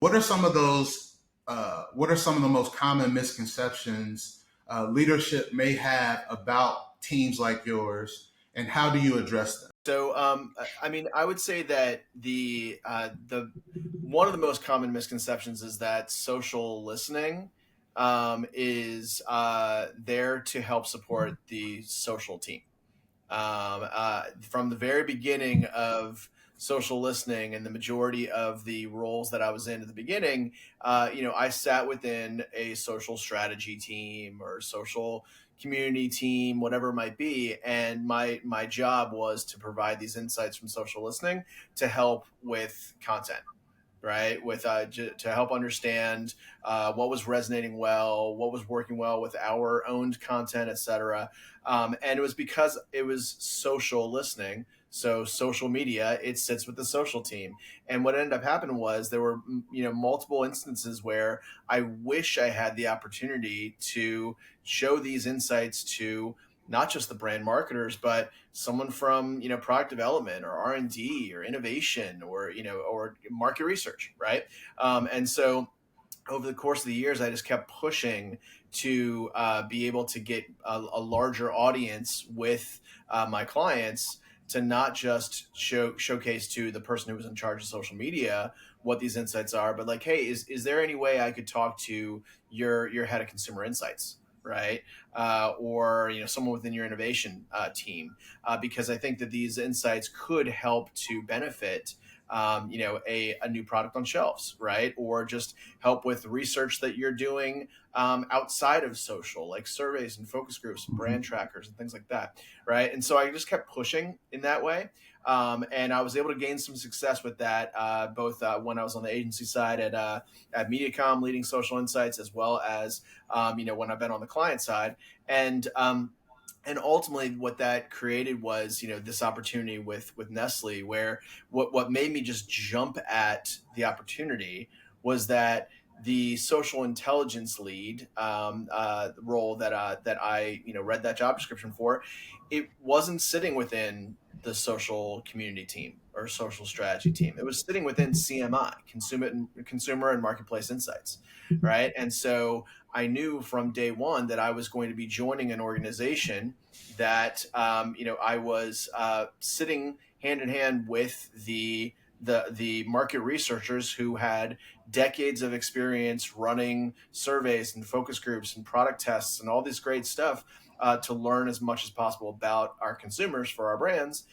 What are some of those? What are some of the most common misconceptions leadership may have about teams like yours, and how do you address them? I would say that the one of the most common misconceptions is that social listening is there to help support the social team. From the very beginning of social listening and the majority of the roles that I was in at the beginning, I sat within a social strategy team or social community team, whatever it might be, and my job was to provide these insights from social listening to help with content, right? To help understand what was resonating well, what was working well with our owned content, etc. And it was because it was social listening. So social media, it sits with the social team. And what ended up happening was there were multiple instances where I wish I had the opportunity to show these insights to not just the brand marketers, but someone from product development or R&D or innovation or or market research, right? And so over the course of the years, I just kept pushing to be able to get a larger audience with my clients, to not just showcase to the person who was in charge of social media what these insights are, but like, hey, is there any way I could talk to your head of consumer insights, right? Or someone within your innovation team, because I think that these insights could help to benefit a new product on shelves, right? Or just help with research that you're doing outside of social, like surveys and focus groups and brand trackers and things like that, right? And so I just kept pushing in that way. And I was able to gain some success with that, both when I was on the agency side at MediaCom, leading social insights, as well as when I've been on the client side. And ultimately what that created was this opportunity with Nestle, where what made me just jump at the opportunity was that the social intelligence lead role that I read that job description for, it wasn't sitting within the social community team or social strategy team. It was sitting within CMI, consumer and marketplace insights, right? And so I knew from day one that I was going to be joining an organization that I was sitting hand in hand with the market researchers who had decades of experience running surveys and focus groups and product tests and all this great stuff, to learn as much as possible about our consumers for our brands.